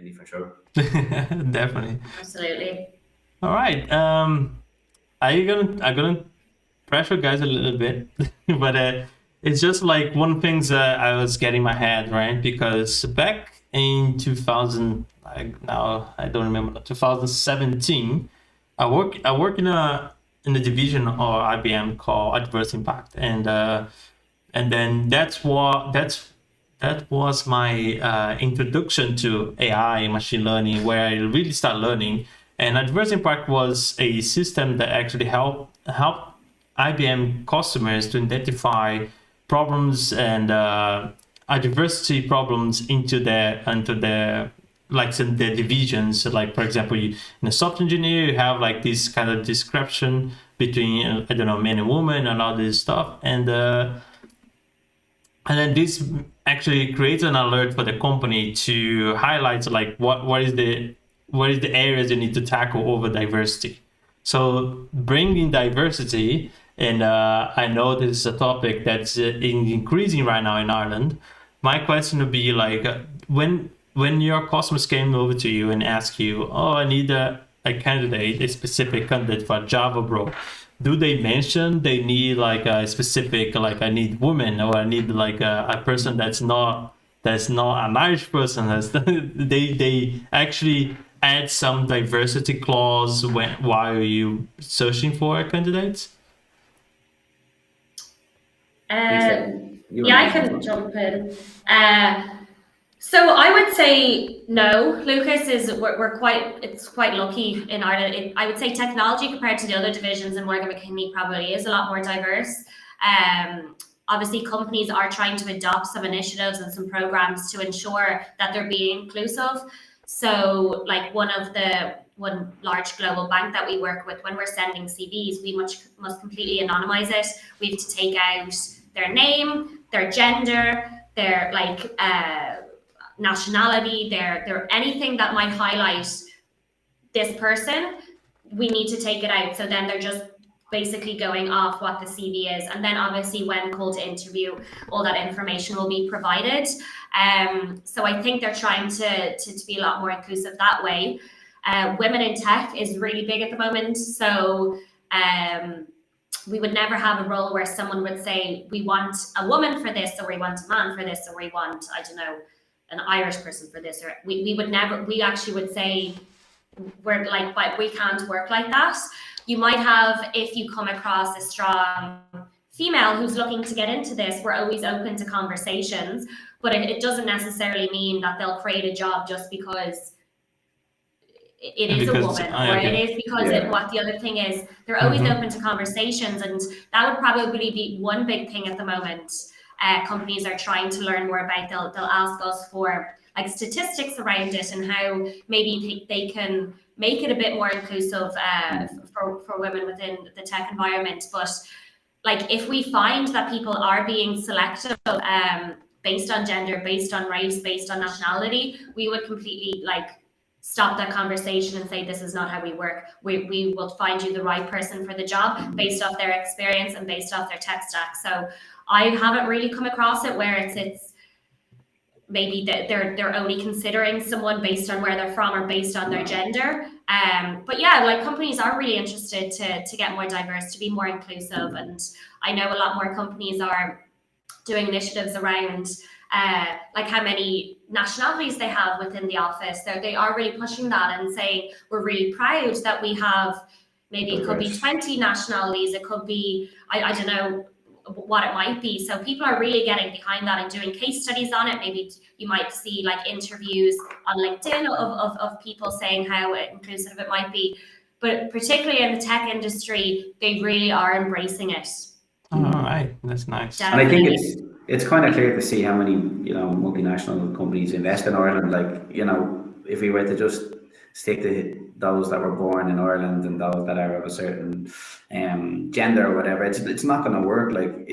opportunity for sure. Definitely. Absolutely. All right. I'm gonna pressure guys a little bit, but it's just like one thing that I was getting my head right because back in 2000, like now I don't remember 2017, I work in a division of IBM called Adverse Impact, and then that was my introduction to AI, machine learning, where I really start learning. And Adverse Impact was a system that actually help IBM customers to identify problems and adversity problems into their like some the divisions. So like for example, in a software engineer, you have like this kind of description between I don't know men and women and all this stuff, and then this actually creates an alert for the company to highlight like what is the areas you need to tackle over diversity. So bringing diversity, and I know this is a topic that's increasing right now in Ireland. My question would be like when your customers came over to you and ask you, oh, I need a candidate, a specific candidate for Java role, do they mention they need like a specific like I need women or I need like a person that's not an Irish person? That's they actually add some diversity clause while you searching for a candidate? Yeah, I can jump in. So I would say no. Lucas is we're quite lucky in Ireland. I would say technology compared to the other divisions in Morgan McKinney probably is a lot more diverse. Obviously, companies are trying to adopt some initiatives and some programs to ensure that they're being inclusive. So, like one large global bank that we work with, when we're sending CVs, we must completely anonymize it. We have to take out their name, their gender, their nationality, their anything that might highlight this person. We need to take it out. So then they're just basically going off what the CV is, and then obviously when called to interview, all that information will be provided. So I think they're trying to be a lot more inclusive that way. Women in tech is really big at the moment, so we would never have a role where someone would say we want a woman for this, or we want a man for this, or we want, I don't know, an Irish person for this, or we would never. We actually would say we're like, but we can't work like that. You might have, if you come across a strong female who's looking to get into this, we're always open to conversations, but it doesn't necessarily mean that they'll create a job just because it is a woman, or it is because what the other thing is. They're always open to conversations, and that would probably be one big thing at the moment. Companies are trying to learn more about. They'll ask us for like statistics around it and how maybe they can make it a bit more inclusive for women within the tech environment. But like if we find that people are being selective based on gender, based on race, based on nationality, we would completely like stop that conversation and say this is not how we work. We will find you the right person for the job based off their experience and based off their tech stack. So I haven't really come across it where it's maybe they're only considering someone based on where they're from or based on their gender. But yeah, like companies are really interested to get more diverse, to be more inclusive, and I know a lot more companies are doing initiatives around like how many nationalities they have within the office. So they are really pushing that and saying we're really proud that we have, maybe it could be 20 nationalities, it could be I don't know what it might be. So people are really getting behind that and doing case studies on it. Maybe you might see like interviews on LinkedIn of people saying how inclusive it might be. But particularly in the tech industry, they really are embracing it. All right, that's nice. And I think it's kind of clear to see how many multinational companies invest in Ireland. Like if we were to just stick to those that were born in Ireland and those that are of a certain gender or whatever, it's not going to work. Like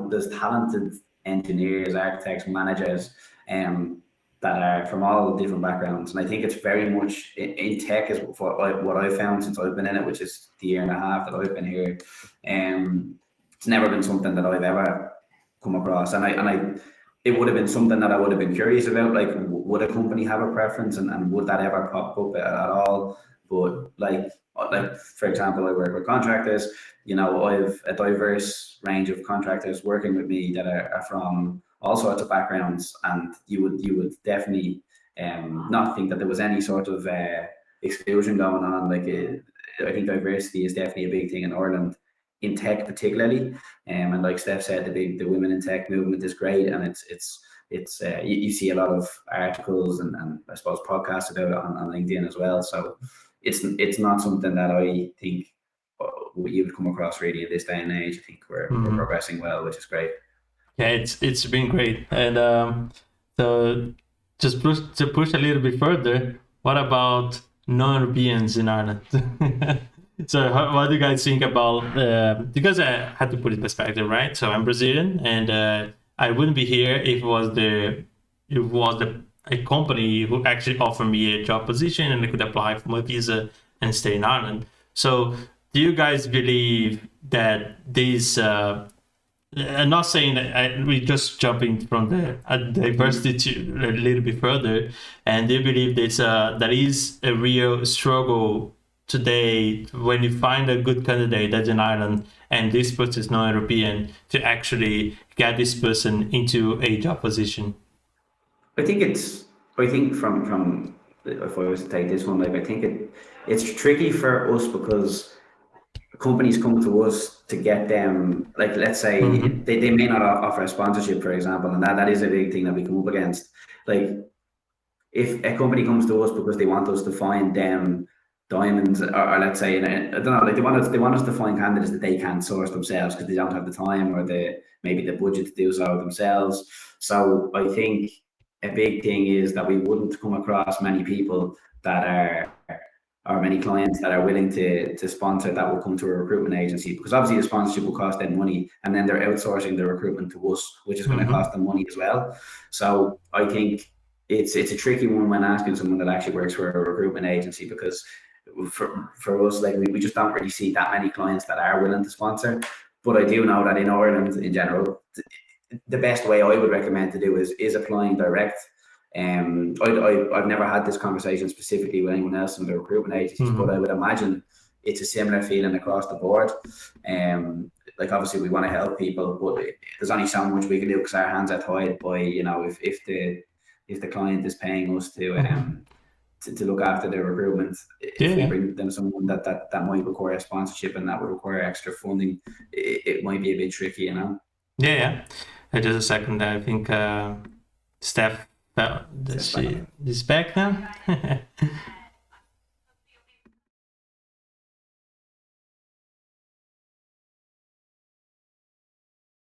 there's talented engineers, architects, managers that are from all different backgrounds, and I think it's very much in tech is what I've found since I've been in it, which is the year and a half that I've been here. It's never been something that I've ever come across, and it would have been something that I would have been curious about. Like, would a company have a preference, and would that ever pop up at all? But like for example, I work with contractors. You know, I've a diverse range of contractors working with me that are from all sorts of backgrounds, and you would definitely not think that there was any sort of exclusion going on. Like, I think diversity is definitely a big thing in Ireland, in tech particularly. And like Steph said, the women in tech movement is great, and it's you see a lot of articles and I suppose podcasts about it on LinkedIn as well. So it's not something that I think you would come across really in this day and age. I think we're progressing well, which is great. Yeah, it's been great. And so just to push a little bit further, what about non-Europeans in Ireland? So what do you guys think about, because I had to put it in perspective, right? So I'm Brazilian, and I wouldn't be here if it was a company who actually offered me a job position and I could apply for my visa and stay in Ireland. So do you guys believe that this, I'm not saying that we're just jumping from the diversity to a little bit further, and do you believe that is a real struggle today when you find a good candidate that's in Ireland and this person is non-European to actually get this person into a job position? I think from if I was to take this one, like I think it's tricky for us because companies come to us to get them, like, let's say they may not offer a sponsorship, for example, and that is a big thing that we come up against. Like, if a company comes to us because they want us to find them diamonds, or let's say, I don't know, like they want us to find candidates that they can't source themselves because they don't have the time or maybe the budget to do so themselves. So I think a big thing is that we wouldn't come across many people that are, or many clients that are willing to sponsor, that will come to a recruitment agency, because obviously the sponsorship will cost them money, and then they're outsourcing the recruitment to us, which is going to cost them money as well. So I think it's a tricky one when asking someone that actually works for a recruitment agency, because for us, like, we just don't really see that many clients that are willing to sponsor. But I do know that in Ireland in general, the best way I would recommend to do is applying direct. I've never had this conversation specifically with anyone else in the recruitment agencies, but I would imagine it's a similar feeling across the board. Like, obviously we want to help people, but there's only so much we can do because our hands are tied by, you know, if the client is paying us to look after their recruitment. If we bring them someone that might require a sponsorship and that would require extra funding, it might be a bit tricky, you know. Yeah. Just a second. I think Steph, is back now?